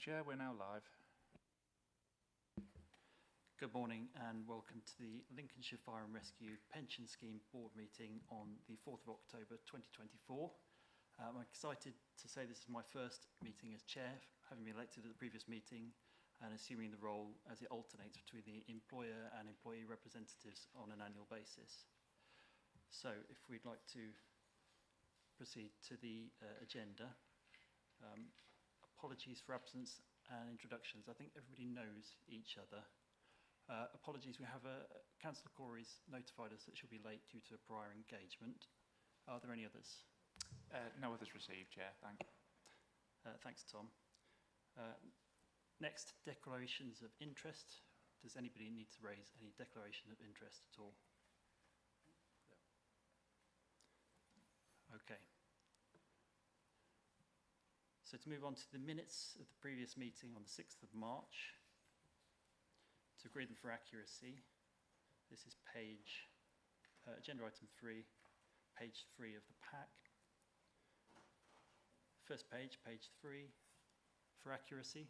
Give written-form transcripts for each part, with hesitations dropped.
Chair, we're now live. Good morning and welcome to the Lincolnshire Fire and Rescue Pension Scheme Board meeting on the 4th of October 2024. I'm excited to say this is my first meeting as Chair, having been elected at the previous meeting and assuming the role as it alternates between the employer and employee representatives on an annual basis. So if we'd like to proceed to the agenda. Apologies for absence and introductions. I think everybody knows each other. Apologies, we have Councillor Corey's notified us that she'll be late due to a prior engagement. Are there any others? No others received, Chair. Thanks, Tom. Next, declarations of interest. Does anybody need to raise any declaration of interest at all? Okay. So to move on to the minutes of the previous meeting on the 6th of March, to agree them for accuracy, this is page, agenda item 3, page 3 of the pack. First page, page 3, for accuracy.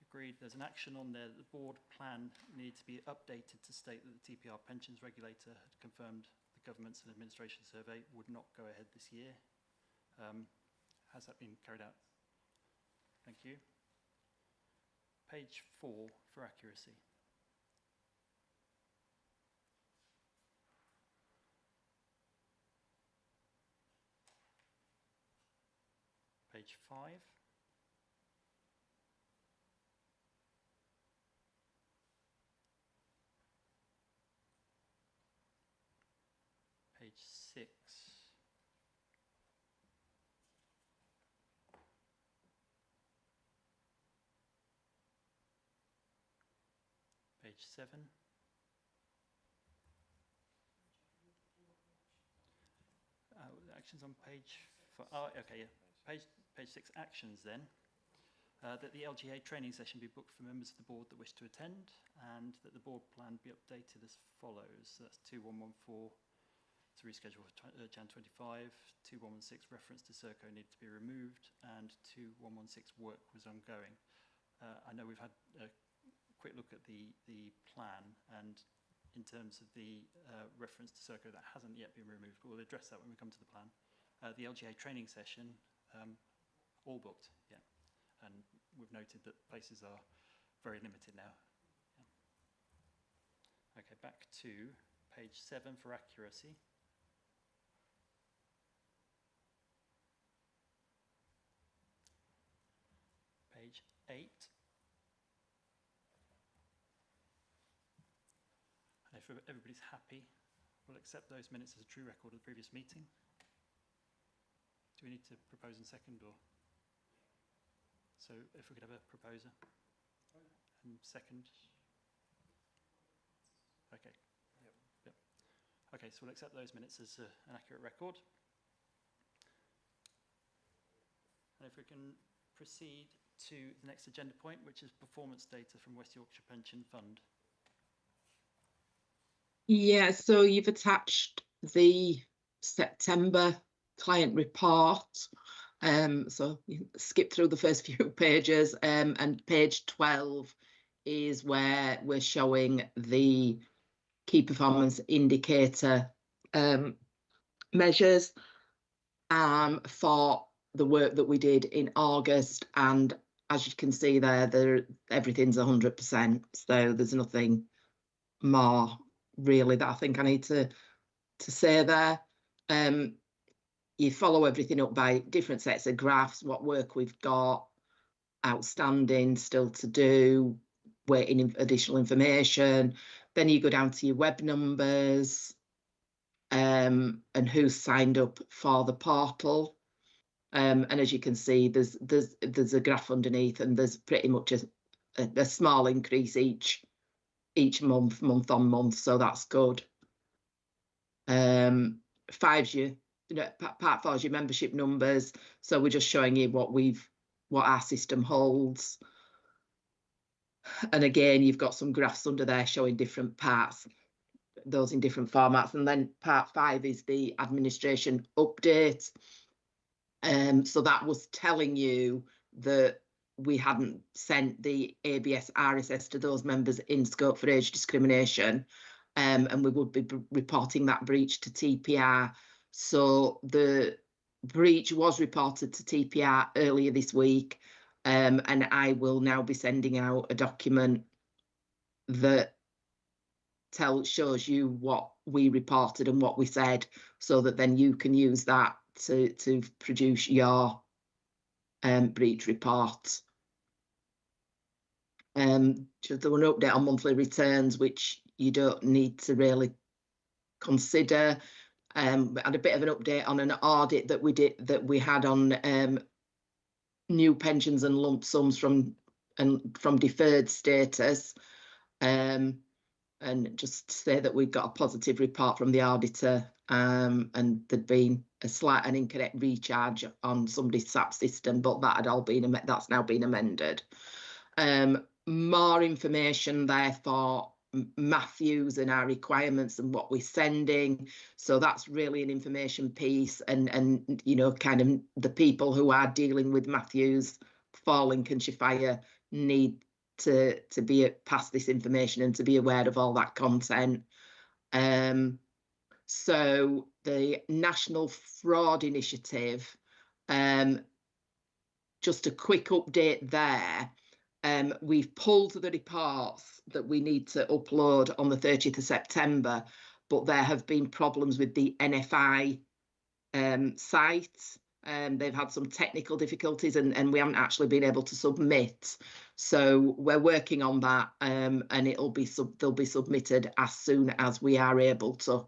Agreed, there's an action on there that the board plan needs to be updated to state that the TPR pensions regulator had confirmed the government's and administration survey would not go ahead this year. Has that been carried out? Thank you. Page 4 for accuracy. Page 5. Page 6. Page 7. Actions on page 4. Oh, okay, yeah. Page 6, actions then. That the LGA training session be booked for members of the board that wish to attend, and that the board plan be updated as follows. So that's 2114 to reschedule for Jan 25, 2116 reference to Serco needed to be removed, and 2116 work was ongoing. I know we've had a quick look at the plan, and in terms of the reference to Serco that hasn't yet been removed, but we'll address that when we come to the plan. The LGA training session, all booked, yeah, and we've noted that places are very limited now. Yeah. Okay, back to page 7 for accuracy. Page 8. And if everybody's happy, we'll accept those minutes as a true record of the previous meeting. Do we need to propose and second, or? So if we could have a proposer and second. Okay. Yep. Okay, so we'll accept those minutes as an accurate record. And if we can proceed to the next agenda point, which is performance data from West Yorkshire Pension Fund. Yeah, so you've attached the September client report. So you skip through the first few pages, and page 12 is where we're showing the key performance indicator measures for the work that we did in August, and as you can see there everything's 100%, so there's nothing more really that I think I need to say there. You follow everything up by different sets of graphs, what work we've got outstanding still to do, waiting additional information. Then you go down to your web numbers, and who's signed up for the portal. And as you can see, there's a graph underneath, and there's pretty much a small increase each month on month, so that's good. Five's your, part 4 is your membership numbers, so we're just showing you what our system holds. And again, you've got some graphs under there showing different parts, those in different formats. And then part 5 is the administration update. So that was telling you that we hadn't sent the ABS RSS to those members in scope for age discrimination, and we would be reporting that breach to TPR. So the breach was reported to TPR earlier this week, and I will now be sending out a document that shows you what we reported and what we said, so that then you can use that to produce your breach report. Just there was an update on monthly returns, which you don't need to really consider. We had a bit of an update on an audit that we had on new pensions and lump sums from deferred status. And just say that we've got a positive report from the auditor, and there'd been an incorrect recharge on somebody's SAP system, but that had all been that's now been amended. More information there for Matthews and our requirements and what we're sending. So that's really an information piece, and you know, kind of the people who are dealing with Matthews for Lincolnshire Fire need to be past this information and to be aware of all that content. So the National Fraud Initiative, just a quick update there. We've pulled the reports that we need to upload on the 30th of September, but there have been problems with the NFI site. They've had some technical difficulties, and we haven't actually been able to submit. So we're working on that, and they'll be submitted as soon as we are able to.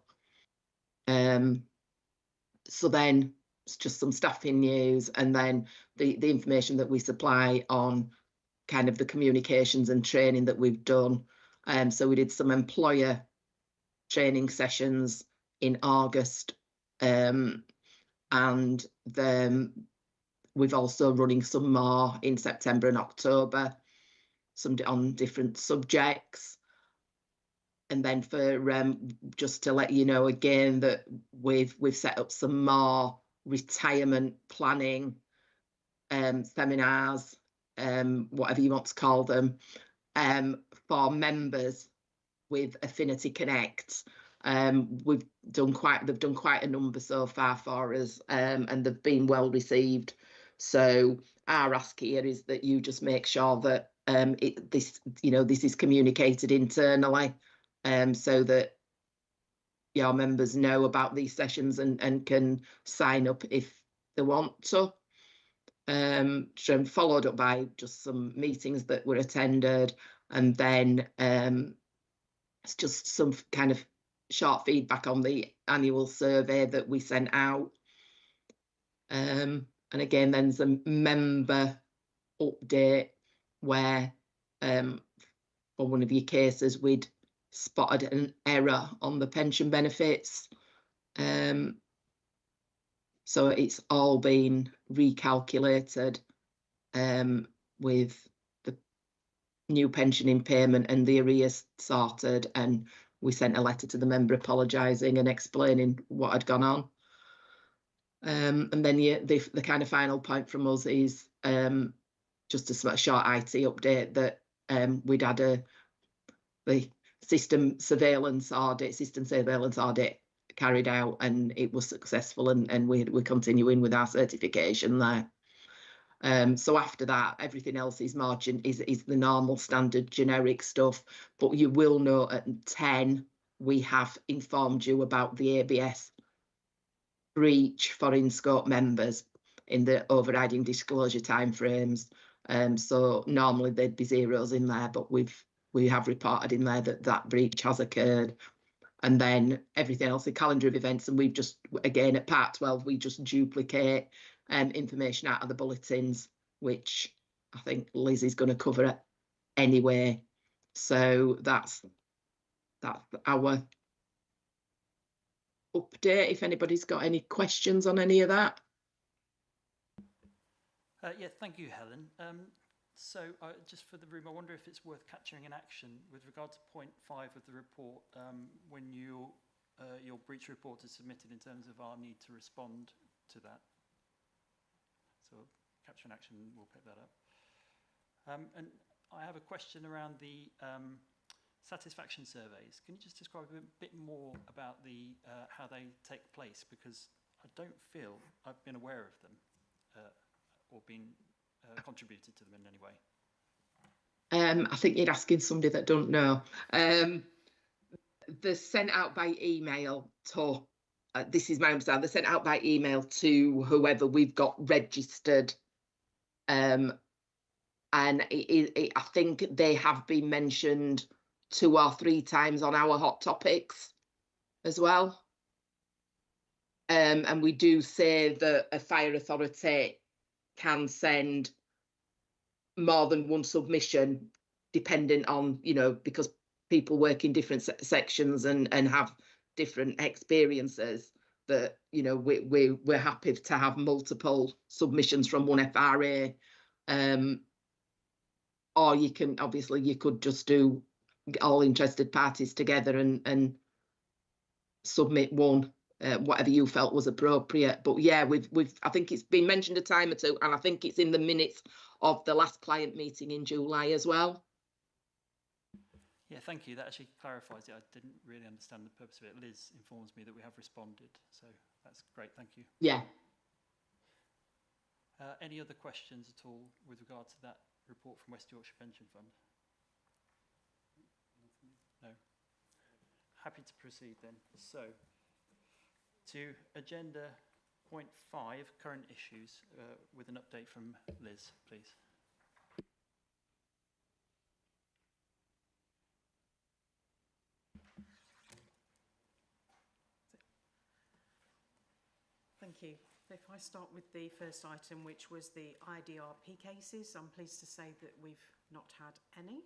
So then it's just some staffing news, and then the information that we supply on kind of the communications and training that we've done. So we did some employer training sessions in August, and then we've also running some more in September and October, some on different subjects. And then for just to let you know again that we've set up some more retirement planning seminars, whatever you want to call them, for members with Affinity Connect. They've done quite a number so far for us, and they've been well received. So our ask here is that you just make sure that this is communicated internally, so that your members know about these sessions and can sign up if they want to. Followed up by just some meetings that were attended, and then it's just some kind of short feedback on the annual survey that we sent out. And again, then there's a member update where for one of your cases we'd spotted an error on the pension benefits. So it's all been recalculated with the new pension in payment and the arrears sorted, and we sent a letter to the member apologising and explaining what had gone on. And then the kind of final point from us is just a short IT update that we'd had the system surveillance audit carried out, and it was successful, and we're continuing with our certification there. So after that, everything else is the normal standard generic stuff. But you will know at 10 we have informed you about the ABS breach for in-scope members in the overriding disclosure timeframes. So normally there'd be zeros in there, but we have reported in there that breach has occurred. And then everything else, the calendar of events, and we've just, again, at part 12, we just duplicate information out of the bulletins, which I think Liz is going to cover anyway. So that's our update. If anybody's got any questions on any of that. Yeah, thank you, Helen. So just for the room, I wonder if it's worth capturing an action with regard to point 5 of the report, when your breach report is submitted, in terms of our need to respond to that. So capture and action, we'll pick that up. And I have a question around the satisfaction surveys. Can you just describe a bit more about the how they take place? Because I don't feel I've been aware of them or been contributed to them in any way. I think you're asking somebody that don't know. They're sent out by email to, this is my understanding, they're sent out by email to whoever we've got registered. And I think they have been mentioned 2 or 3 times on our hot topics as well. And we do say that a fire authority can send more than one submission, depending on, you know, because people work in different sections and have different experiences, that, you know, we're happy to have multiple submissions from one FRA. Or you can, obviously, you could just do all interested parties together and submit one, whatever you felt was appropriate. But yeah, I think it's been mentioned a time or two, and I think it's in the minutes of the last client meeting in July as well. Yeah, thank you. That actually clarifies it. I didn't really understand the purpose of it. Liz informs me that we have responded, so that's great. Thank you. Yeah. Any other questions at all with regard to that report from West Yorkshire Pension Fund? No. Happy to proceed then. So, to agenda point 5, current issues, with an update from Liz, please. Thank you. If I start with the first item, which was the IDRP cases, I'm pleased to say that we've not had any.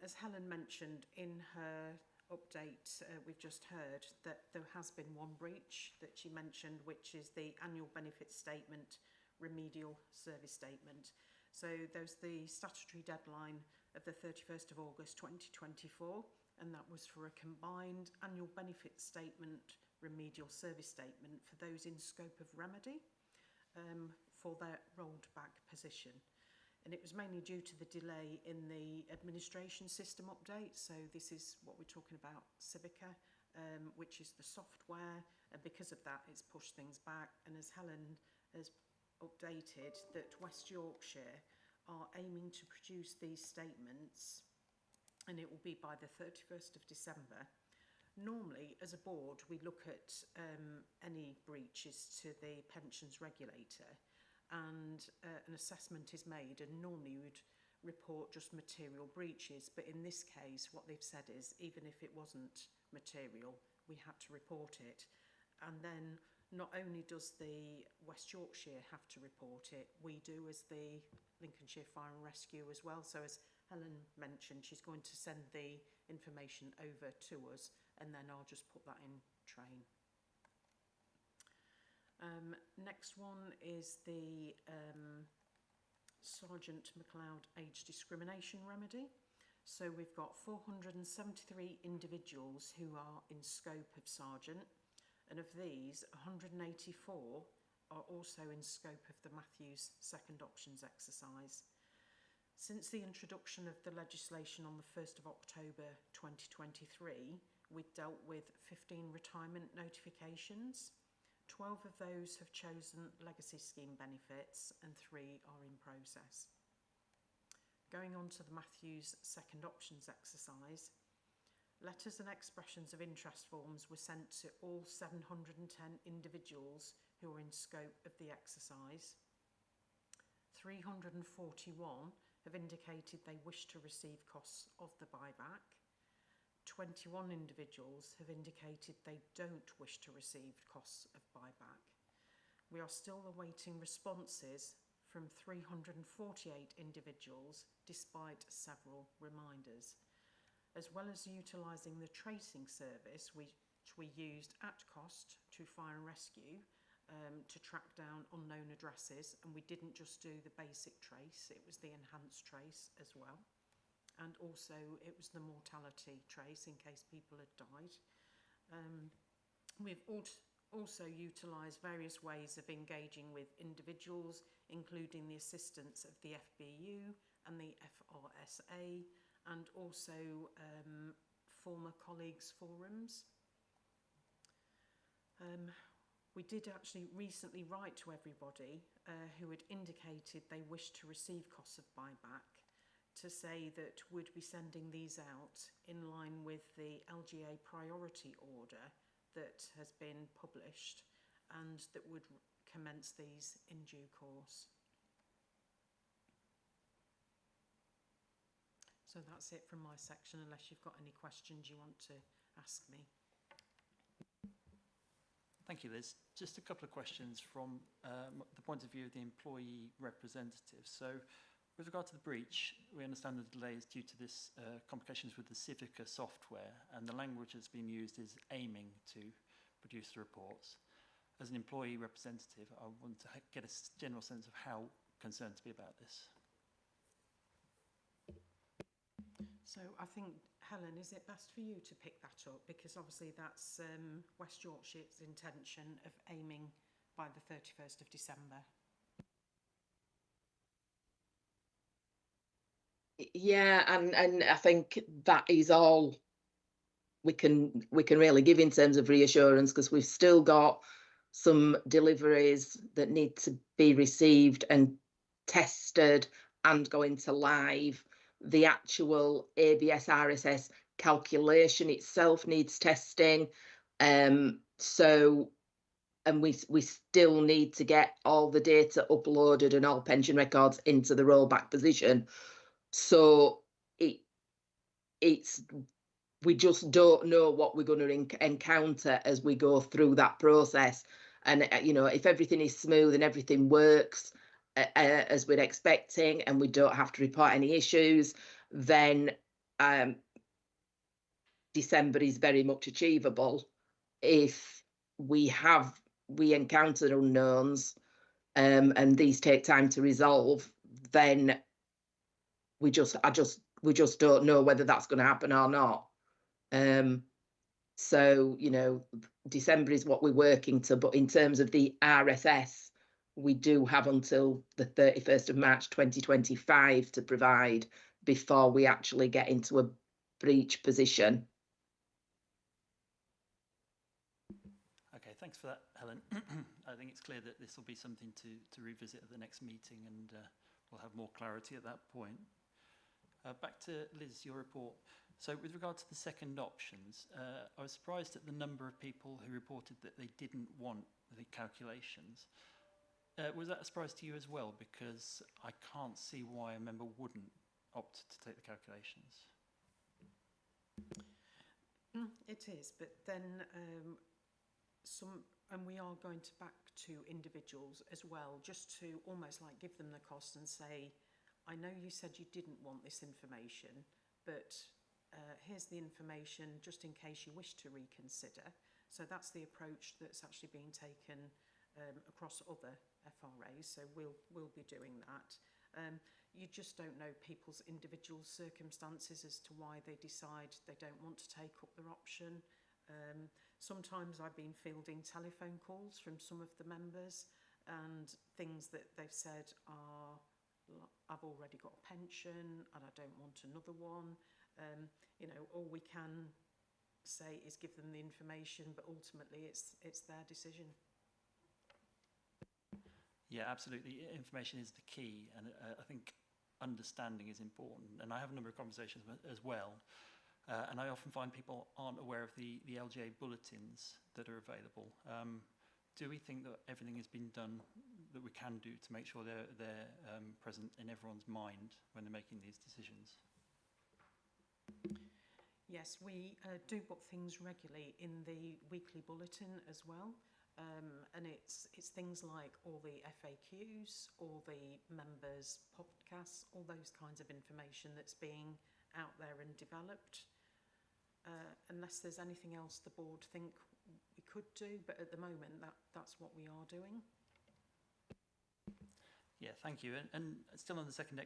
As Helen mentioned in her update, we've just heard that there has been one breach that she mentioned, which is the annual benefit statement, remedial service statement. So there's the statutory deadline of the 31st of August 2024, and that was for a combined annual benefit statement, remedial service statement for those in scope of remedy for their rolled back position. And it was mainly due to the delay in the administration system update. So this is what we're talking about, Civica, which is the software. And because of that, it's pushed things back. And as Helen has updated, that West Yorkshire are aiming to produce these statements, and it will be by the 31st of December. Normally, as a board, we look at any breaches to the pensions regulator, and an assessment is made, and normally you would report just material breaches. But in this case, what they've said is, even if it wasn't material, we had to report it. And then not only does the West Yorkshire have to report it, we do as the Lincolnshire Fire and Rescue as well. So as Helen mentioned, she's going to send the information over to us, and then I'll just put that in train. Next one is the Sergeant McLeod age discrimination remedy. So we've got 473 individuals who are in scope of Sergeant, and of these, 184 are also in scope of the Matthews second options exercise. Since the introduction of the legislation on the 1st of October 2023, we've dealt with 15 retirement notifications. 12 of those have chosen legacy scheme benefits and 3 are in process. Going on to the Matthews second options exercise, letters and expressions of interest forms were sent to all 710 individuals who are in scope of the exercise. 341 have indicated they wish to receive costs of the buyback. 21 individuals have indicated they don't wish to receive costs of buyback. We are still awaiting responses from 348 individuals, despite several reminders. As well as utilising the tracing service, which we used at cost to Fire and Rescue to track down unknown addresses, and we didn't just do the basic trace, it was the enhanced trace as well. And also it was the mortality trace in case people had died. We've also utilised various ways of engaging with individuals, including the assistance of the FBU and the FRSA, and also former colleagues' forums. We did actually recently write to everybody who had indicated they wished to receive costs of buyback, to say that we'd be sending these out in line with the LGA priority order that has been published, and that would commence these in due course. So that's it from my section, unless you've got any questions you want to ask me. Thank you, Liz. Just a couple of questions from the point of view of the employee representative. So with regard to the breach, we understand the delay is due to this complications with the Civica software, and the language that's been used is aiming to produce the reports. As an employee representative, I want to get a general sense of how concerned to be about this. So I think, Helen, is it best for you to pick that up? Because obviously that's West Yorkshire's intention of aiming by the 31st of December. Yeah, and I think that is all we can really give in terms of reassurance, because we've still got some deliveries that need to be received and tested and go into live. The actual ABS RSS calculation itself needs testing. So, and we still need to get all the data uploaded and all pension records into the rollback position. So it's we just don't know what we're going to encounter as we go through that process. And you know, if everything is smooth and everything works as we're expecting, and we don't have to report any issues, then December is very much achievable. If we encounter unknowns and these take time to resolve, then we just don't know whether that's going to happen or not. So, you know, December is what we're working to, but in terms of the RSS, we do have until the 31st of March 2025 to provide before we actually get into a breach position. Okay, thanks for that, Helen. I think it's clear that this will be something to revisit at the next meeting, and we'll have more clarity at that point. Back to Liz, your report. So with regard to the second options, I was surprised at the number of people who reported that they didn't want the calculations. Was that a surprise to you as well? Because I can't see why a member wouldn't opt to take the calculations. It is, but then and we are going to back to individuals as well, just to almost like give them the cost and say, I know you said you didn't want this information, but here's the information just in case you wish to reconsider. So that's the approach that's actually being taken across other FRAs, so we'll be doing that. You just don't know people's individual circumstances as to why they decide they don't want to take up their option. Sometimes I've been fielding telephone calls from some of the members, and things that they've said are, I've already got a pension and I don't want another one. You know, all we can say is give them the information, but ultimately it's their decision. Yeah, absolutely. Information is the key, and I think understanding is important. And I have a number of conversations as well, and I often find people aren't aware of the LGA bulletins that are available. Do we think that everything has been done that we can do to make sure they're present in everyone's mind when they're making these decisions? Yes, we do book things regularly in the weekly bulletin as well. And it's things like all the FAQs, all the members' podcasts, all those kinds of information that's being out there and developed. Unless there's anything else the board think we could do, but at the moment that's what we are doing. Yeah, thank you. And still on the second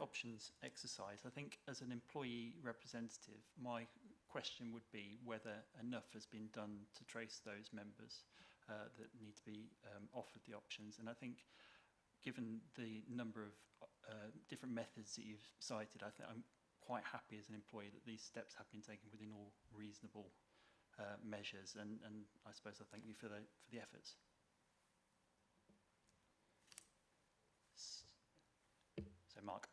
options exercise, I think as an employee representative, my question would be whether enough has been done to trace those members that need to be offered the options. And I think given the number of different methods that you've cited, I think I'm quite happy as an employee that these steps have been taken within all reasonable measures, and I suppose I thank you for the efforts. So, Mark.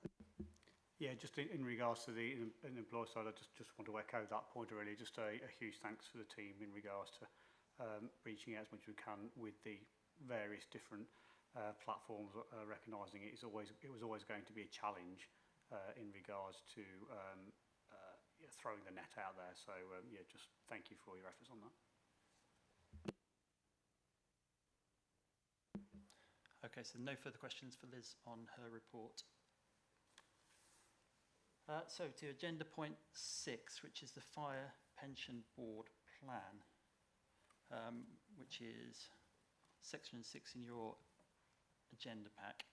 Yeah, just in regards to the employer side, I just want to echo that point really. Just a huge thanks for the team in regards to reaching out as much as we can with the various different platforms, recognising it was always going to be a challenge in regards to throwing the net out there. So yeah, just thank you for all your efforts on that. Okay, so no further questions for Liz on her report. So to agenda point 6, which is the Fire Pension Board plan, which is section 6 in your agenda pack.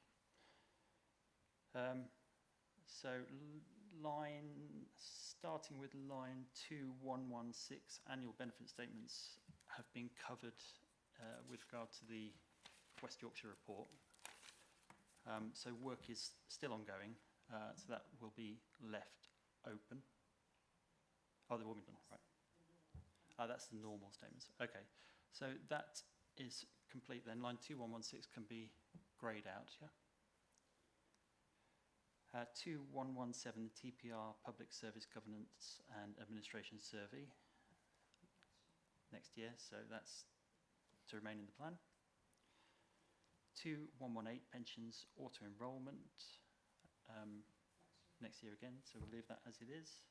Starting with line 2116, annual benefit statements have been covered with regard to the West Yorkshire report. So work is still ongoing, so that will be left open. Oh, they will be done, right. That's the normal statements. Okay, so that is complete then. Line 2116 can be greyed out, yeah? 2117, the TPR Public Service Governance and Administration Survey next year, so that's to remain in the plan. 2118, pensions auto-enrolment, next year again, so we'll leave that as it is.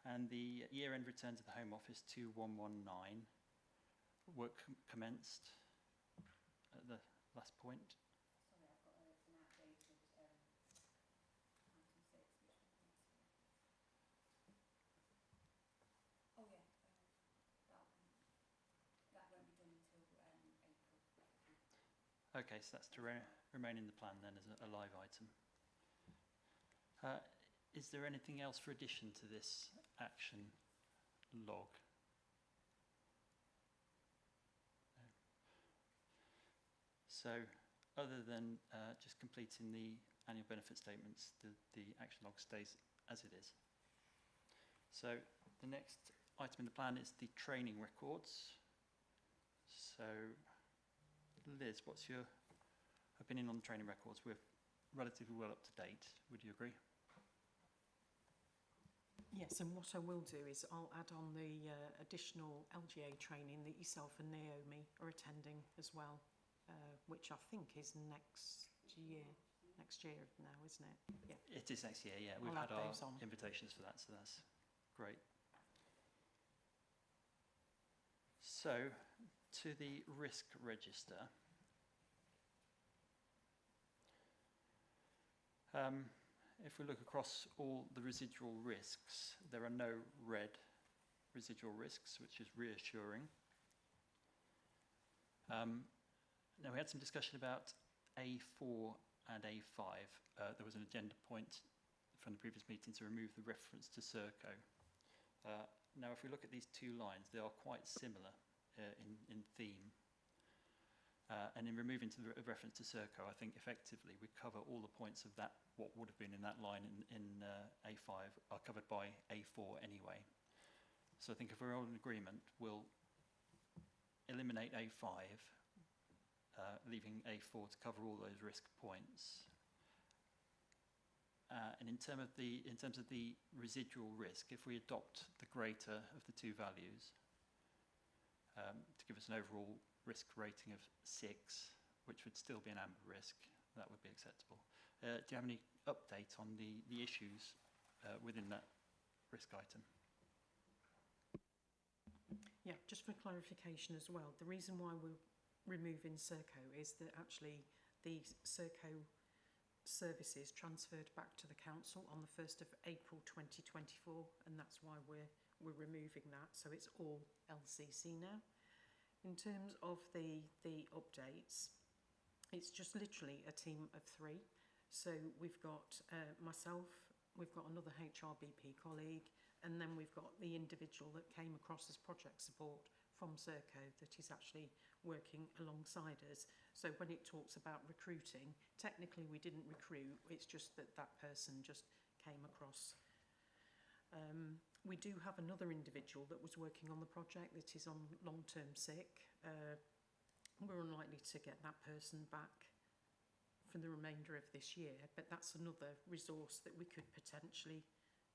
And the year-end return to the Home Office, 2119, work commenced at the last point. Sorry, I've got an outdated item 6, which was next year. Oh yeah, that won't be done until April. Okay, so that's to remain in the plan then as a live item. Is there anything else for addition to this action log? No. So, other than just completing the annual benefit statements, the action log stays as it is. So, the next item in the plan is the training records. So, Liz, what's your opinion on the training records? We're relatively well up to date, would you agree? Yes, and what I will do is I'll add on the additional LGA training that yourself and Naomi are attending as well, which I think is next year now, isn't it? Yeah. It is next year, yeah. We've I'll had add our those on. invitations for that, so that's great. So, to the risk register. If we look across all the residual risks, there are no red residual risks, which is reassuring. Now, we had some discussion about A4 and A5. There was an agenda point from the previous meeting to remove the reference to Serco. Now, if we look at these two lines, they are quite similar in theme. And in removing the reference to Serco, I think effectively we cover all the points of that, what would have been in that line in A5 are covered by A4 anyway. So I think if we're all in agreement, we'll eliminate A5, leaving A4 to cover all those risk points. And in terms of the residual risk, if we adopt the greater of the two values, to give us an overall risk rating of 6, which would still be an amber risk, that would be acceptable. Do you have any update on the issues within that risk item? Yeah, just for clarification as well, the reason why we're removing Serco is that actually the Serco services transferred back to the council on the 1st of April 2024, and that's why we're removing that, so it's all LCC now. In terms of the updates, it's just literally a team of 3. So we've got myself, we've got another HRBP colleague, and then we've got the individual that came across as project support from Serco that is actually working alongside us. So when it talks about recruiting, technically we didn't recruit, it's just that that person just came across. We do have another individual that was working on the project that is on long-term sick. We're unlikely to get that person back for the remainder of this year, but that's another resource that we could potentially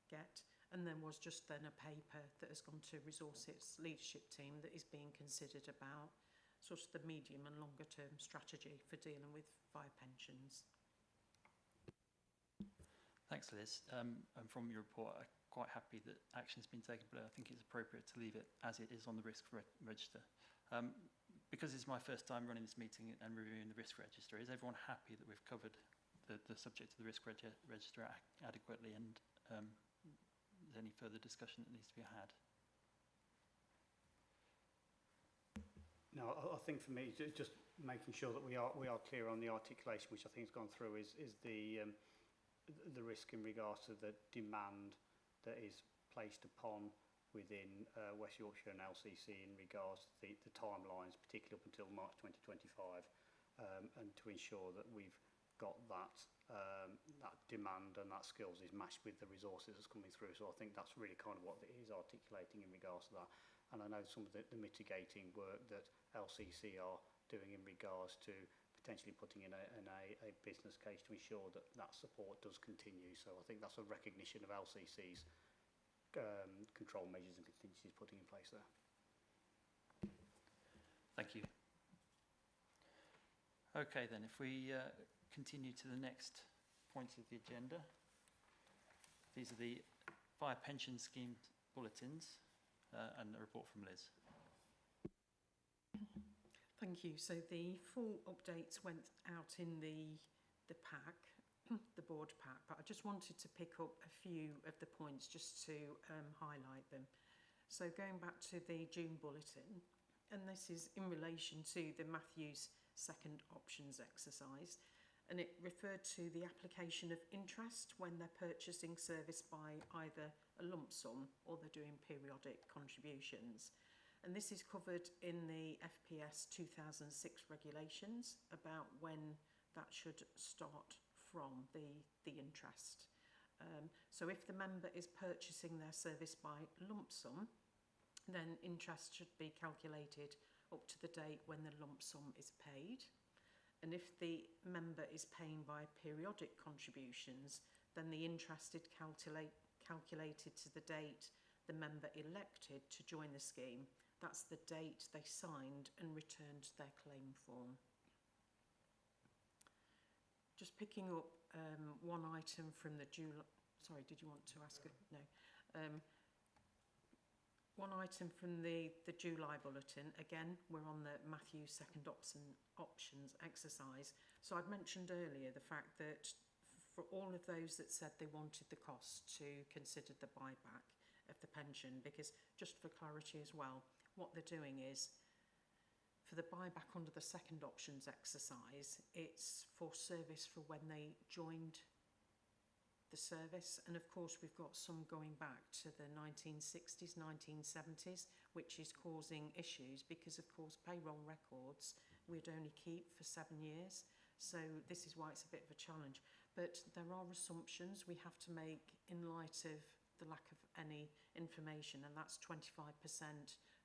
get. And there was just then a paper that has gone to Resources leadership team that is being considered about sort of the medium and longer term strategy for dealing with fire pensions. Thanks, Liz. And from your report, I'm quite happy that action's been taken, but I think it's appropriate to leave it as it is on the risk register. Because it's my first time running this meeting and reviewing the risk register, is everyone happy that we've covered the subject of the risk register adequately, and is there any further discussion that needs to be had? No, I think for me, just making sure that we are clear on the articulation, which I think has gone through, is the risk in regards to the demand that is placed upon within West Yorkshire and LCC in regards to the timelines, particularly up until March 2025, and to ensure that we've got that demand and that skills is matched with the resources that's coming through. So I think that's really kind of what it is articulating in regards to that. And I know some of the mitigating work that LCC are doing in regards to potentially putting in a business case to ensure that that support does continue. So I think that's a recognition of LCC's control measures and contingencies putting in place there. Thank you. Okay then, if we continue to the next point of the agenda. These are the fire pension scheme bulletins and a report from Liz. Thank you. So the full updates went out in the pack, the board pack, but I just wanted to pick up a few of the points just to highlight them. So going back to the June bulletin, and this is in relation to the Matthews second options exercise, and it referred to the application of interest when they're purchasing service by either a lump sum or they're doing periodic contributions. And this is covered in the FPS 2006 regulations about when that should start from the interest. So if the member is purchasing their service by lump sum, then interest should be calculated up to the date when the lump sum is paid. And if the member is paying by periodic contributions, then the interest is calculated to the date the member elected to join the scheme. That's the date they signed and returned their claim form. Just picking up one item from the July, sorry, did you want to ask? No. One item from the July bulletin, again, we're on the Matthews second options exercise. So I'd mentioned earlier the fact that for all of those that said they wanted the cost to consider the buyback of the pension, because just for clarity as well, what they're doing is, for the buyback under the second options exercise, it's for service for when they joined the service. And of course we've got some going back to the 1960s, 1970s, which is causing issues because of course payroll records we'd only keep for 7 years. So this is why it's a bit of a challenge. But there are assumptions we have to make in light of the lack of any information, and that's 25%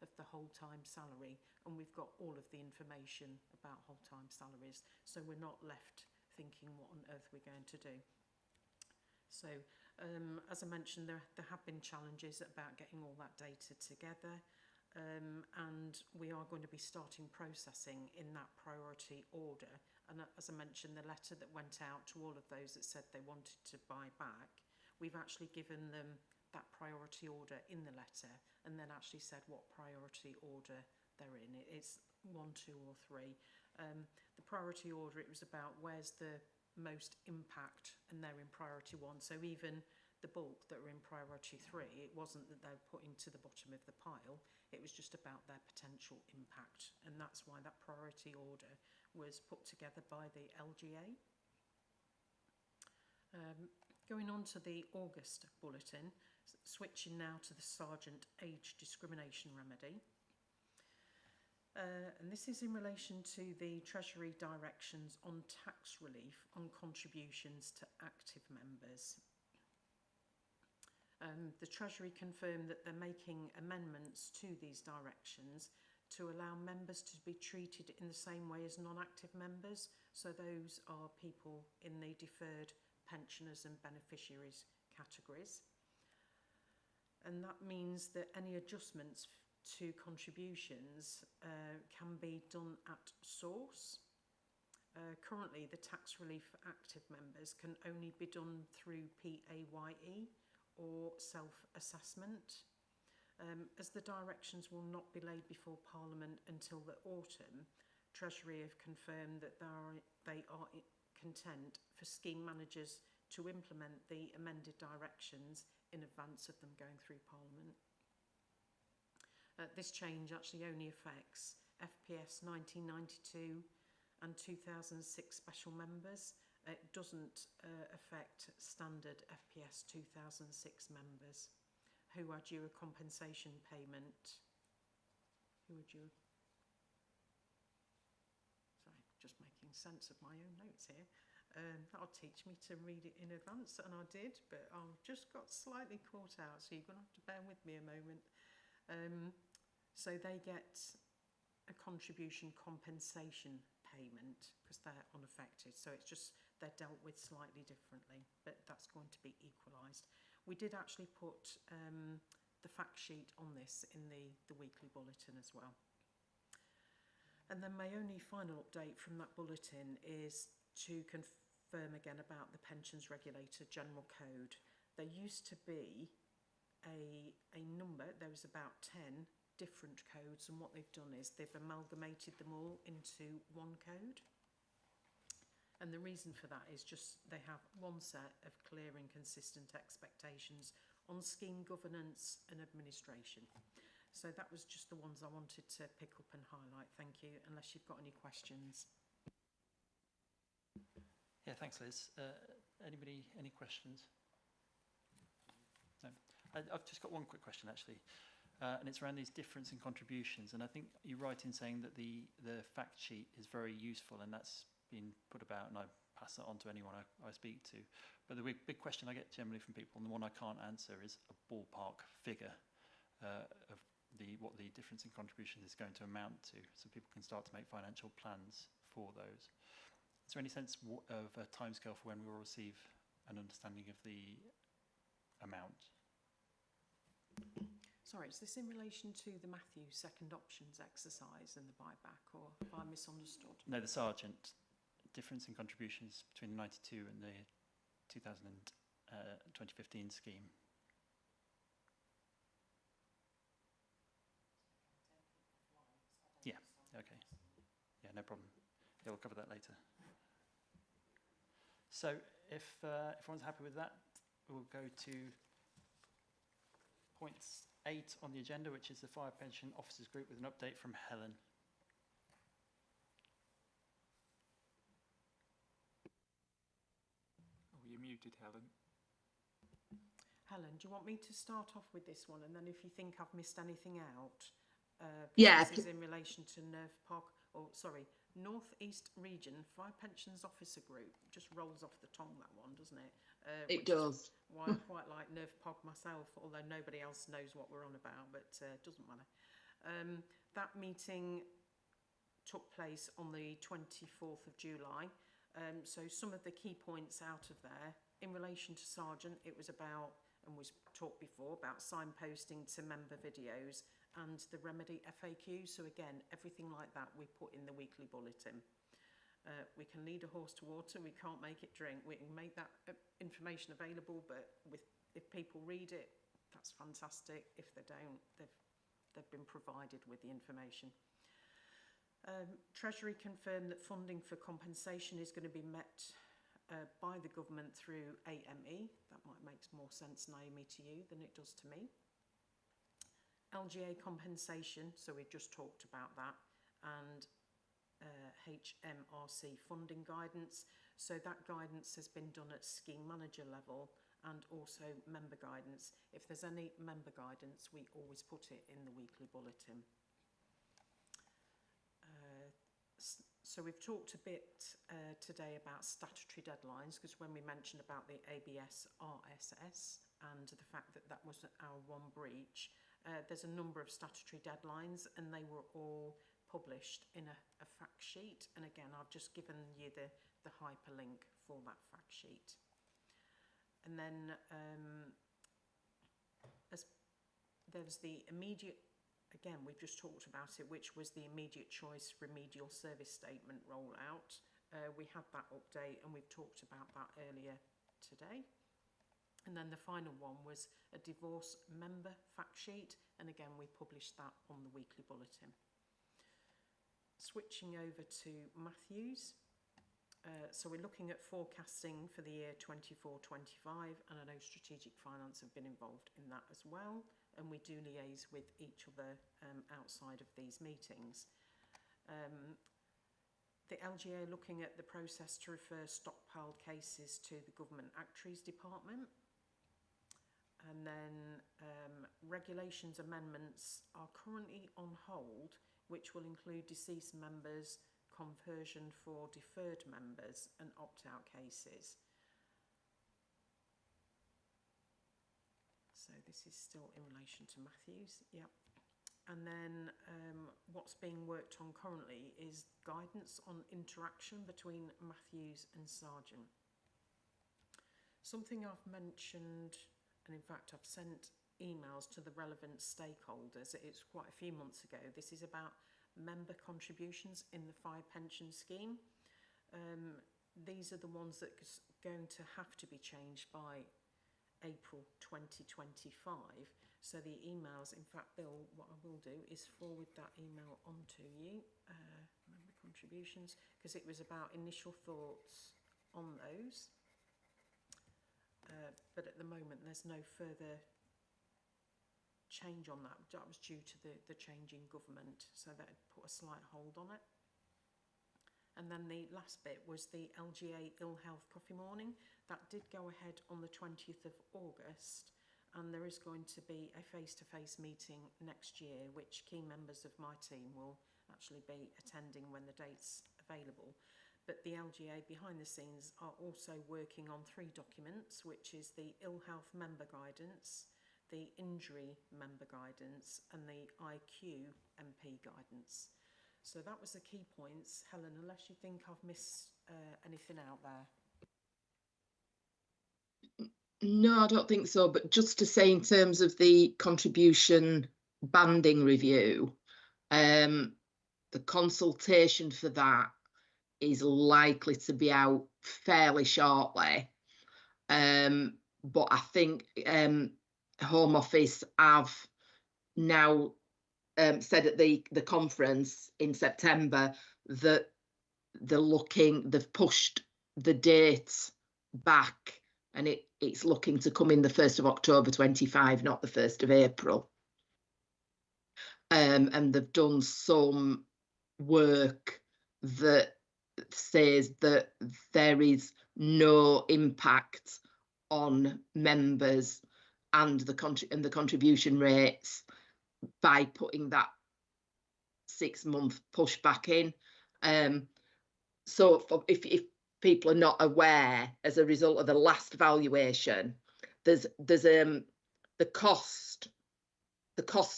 of the whole-time salary, and we've got all of the information about whole-time salaries, so we're not left thinking what on earth we're going to do. So as I mentioned, there have been challenges about getting all that data together, and we are going to be starting processing in that priority order. And as I mentioned, the letter that went out to all of those that said they wanted to buy back, we've actually given them that priority order in the letter and then actually said what priority order they're in. It's 1, 2 or 3. The priority order, it was about where's the most impact, and they're in priority 1. So even the bulk that were in priority 3, it wasn't that they were put into the bottom of the pile, it was just about their potential impact, and that's why that priority order was put together by the LGA. Going on to the August bulletin, switching now to the Sergeant Age Discrimination Remedy. And this is in relation to the Treasury directions on tax relief on contributions to active members. The Treasury confirmed that they're making amendments to these directions to allow members to be treated in the same way as non-active members. So those are people in the deferred pensioners and beneficiaries categories. And that means that any adjustments to contributions can be done at source. Currently, the tax relief for active members can only be done through PAYE or self-assessment. As the directions will not be laid before Parliament until the autumn, Treasury have confirmed that they are content for scheme managers to implement the amended directions in advance of them going through Parliament. This change actually only affects FPS 1992 and 2006 special members. It doesn't affect standard FPS 2006 members who are due a compensation payment. Sorry, just making sense of my own notes here. That'll teach me to read it in advance, and I did, but I just got slightly caught out, so you're going to have to bear with me a moment. So they get a contribution compensation payment because they're unaffected. So it's just they're dealt with slightly differently, but that's going to be equalised. We did actually put the fact sheet on this in the weekly bulletin as well. And then my only final update from that bulletin is to confirm again about the Pensions Regulator General Code. There used to be a number, there was about 10 different codes, and what they've done is they've amalgamated them all into one code. And the reason for that is just they have one set of clear and consistent expectations on scheme governance and administration. So that was just the ones I wanted to pick up and highlight. Thank you, unless you've got any questions. Yeah, thanks, Liz. Anybody, any questions? No. I've just got one quick question, actually. And it's around these difference in contributions. And I think you're right in saying that the fact sheet is very useful, and that's been put about, and I pass that on to anyone I speak to. But the big question I get generally from people, and the one I can't answer, is a ballpark figure of what the difference in contributions is going to amount to, so people can start to make financial plans for those. Is there any sense of a timescale for when we will receive an understanding of the amount? Sorry, is this in relation to the Matthew second options exercise and the buyback, or have I misunderstood? No, the Sergeant. Difference in contributions between the 92 and the 2015 scheme. Yeah, okay. Yeah, no problem. Yeah, we'll cover that later. So if everyone's happy with that, we'll go to point 8 on the agenda, which is the Fire Pension Officers Group, with an update from Helen. Oh, you're muted, Helen. Helen, do you want me to start off with this one, and then if you think I've missed anything out, Yeah. this is in relation to North East Region Fire Pensions Officer Group. Just rolls off the tongue, that one, doesn't it? It does. Why I quite like NERVPOG myself, although nobody else knows what we're on about, but it doesn't matter. That meeting took place on the 24th of July. So some of the key points out of there, in relation to Sergeant, it was about, and was talked before, about signposting to member videos and the remedy FAQ. So again, everything like that we put in the weekly bulletin. We can lead a horse to water, we can't make it drink. We can make that information available, but if people read it, that's fantastic. If they don't, they've been provided with the information. Treasury confirmed that funding for compensation is going to be met by the government through AME. That might make more sense, Naomi, to you than it does to me. LGA compensation, so we've just talked about that, and HMRC funding guidance. So that guidance has been done at scheme manager level and also member guidance. If there's any member guidance, we always put it in the weekly bulletin. So we've talked a bit today about statutory deadlines, because when we mentioned about the ABS RSS and the fact that that was our one breach, there's a number of statutory deadlines and they were all published in a fact sheet. And again, I've just given you the hyperlink for that fact sheet. And then there's the immediate, again, we've just talked about it, which was the immediate choice remedial service statement rollout. We had that update and we've talked about that earlier today. And then the final one was a divorce member fact sheet. And again, we published that on the weekly bulletin. Switching over to Matthews. So we're looking at forecasting for the year 24-25, and I know strategic finance have been involved in that as well, and we do liaise with each other outside of these meetings. The LGA looking at the process to refer stockpiled cases to the Government Actuaries Department. And then regulations amendments are currently on hold, which will include deceased members, conversion for deferred members and opt-out cases. So this is still in relation to Matthews, yep. And then what's being worked on currently is guidance on interaction between Matthews and Sargent. Something I've mentioned, and in fact I've sent emails to the relevant stakeholders, it's quite a few months ago. This is about member contributions in the fire pension scheme. These are the ones that are going to have to be changed by April 2025. So the emails, in fact, Bill, what I will do is forward that email on to you, member contributions, because it was about initial thoughts on those. But at the moment, there's no further change on that. That was due to the change in government, so that had put a slight hold on it. And then the last bit was the LGA Ill Health Coffee Morning. That did go ahead on the 20th of August, and there is going to be a face-to-face meeting next year, which key members of my team will actually be attending when the date's available. But the LGA behind the scenes are also working on 3 documents, which is the Ill Health Member Guidance, the Injury Member Guidance and the IQ MP Guidance. So that was the key points. Helen, unless you think I've missed anything out there. No, I don't think so, but just to say in terms of the contribution banding review, the consultation for that is likely to be out fairly shortly. But I think Home Office have now said at the conference in September that they've pushed the date back, and it's looking to come in the 1st of October 25, not the 1st of April. And they've done some work that says that there is no impact on members and the contribution rates by putting that 6-month push back in. So if people are not aware, as a result of the last valuation, there's the cost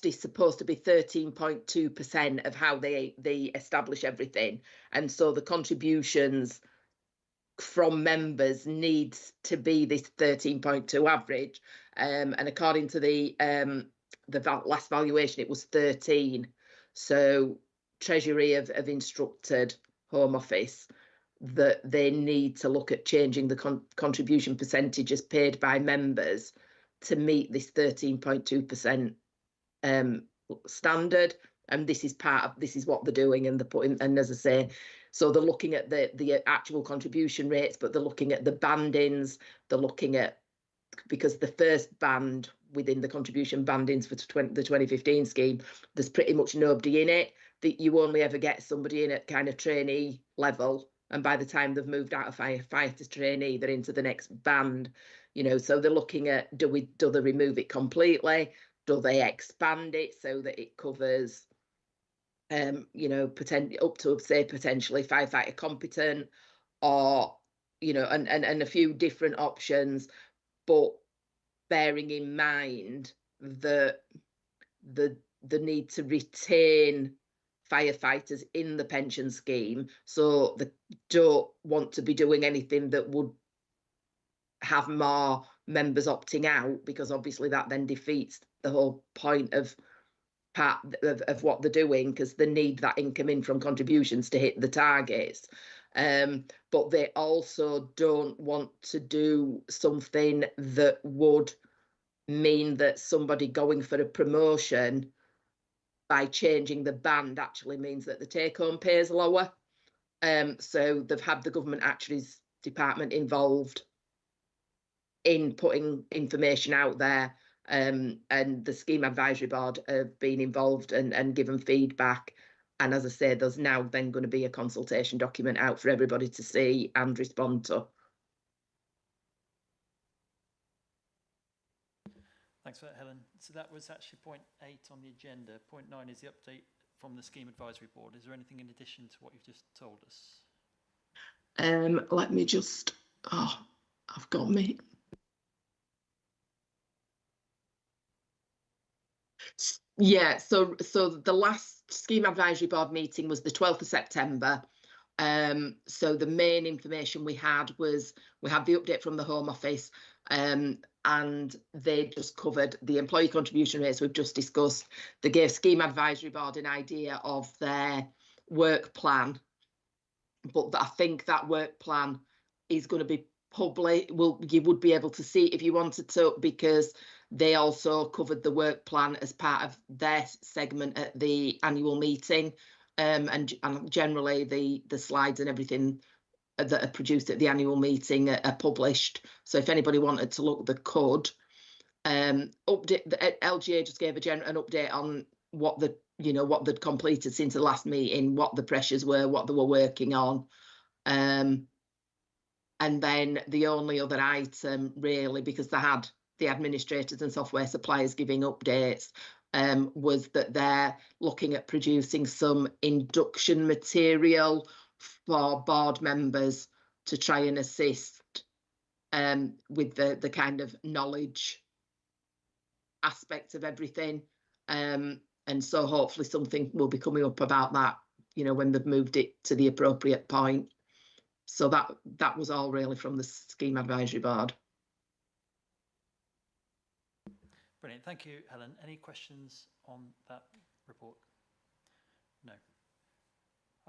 is supposed to be 13.2% of how they establish everything, and so the contributions from members needs to be this 13.2 average, and according to the last valuation, it was 13. So Treasury have instructed Home Office that they need to look at changing the contribution percentages paid by members to meet this 13.2% standard, and this is what they're doing, and they're putting, and as I say, so they're looking at the actual contribution rates, but they're looking at the bandings, they're looking at, because the first band within the contribution bandings for the 2015 scheme, there's pretty much nobody in it, that you only ever get somebody in at kind of trainee level, and by the time they've moved out of fire to trainee, they're into the next band, so they're looking at, do they remove it completely, do they expand it so that it covers you know, up to say potentially firefighter competent, or you know, and a few different options, but bearing in mind that the need to retain firefighters in the pension scheme, so they don't want to be doing anything that would have more members opting out, because obviously that then defeats the whole point of part of what they're doing, because they need that income in from contributions to hit the targets. But they also don't want to do something that would mean that somebody going for a promotion by changing the band actually means that the take-home pay is lower. So they've had the government actuaries department involved in putting information out there, and the scheme advisory board have been involved and given feedback. And as I say, there's now then going to be a consultation document out for everybody to see and respond to. Thanks for that, Helen. So that was actually point 8 on the agenda. Point 9 is the update from the Scheme Advisory Board. Is there anything in addition to what you've just told us? Let me just, I've got me. Yeah, so the last Scheme Advisory Board meeting was the 12th of September. So the main information we had was, we had the update from the Home Office, and they just covered the employee contribution rates we've just discussed. They gave Scheme Advisory Board an idea of their work plan, but I think that work plan is going to be public. Well, you would be able to see it if you wanted to, because they also covered the work plan as part of their segment at the annual meeting. And generally the slides and everything that are produced at the annual meeting are published. So if anybody wanted to look, they could. Update, the LGA just gave an update on what they'd completed since the last meeting, what the pressures were, what they were working on. And then the only other item really, because they had the administrators and software suppliers giving updates, was that they're looking at producing some induction material for board members to try and assist with the kind of knowledge aspect of everything. And so hopefully something will be coming up about that, you know, when they've moved it to the appropriate point. So that was all really from the Scheme Advisory Board. Brilliant. Thank you, Helen. Any questions on that report? No.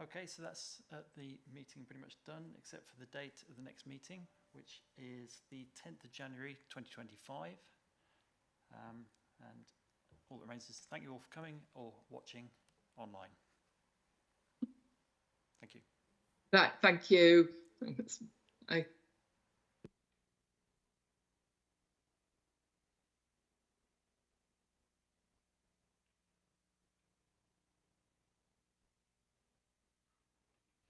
Okay, so that's the meeting pretty much done, except for the date of the next meeting, which is the 10th of January 2025. And all that remains is to thank you all for coming or watching online. Thank you. Right, thank you. Thanks. Bye.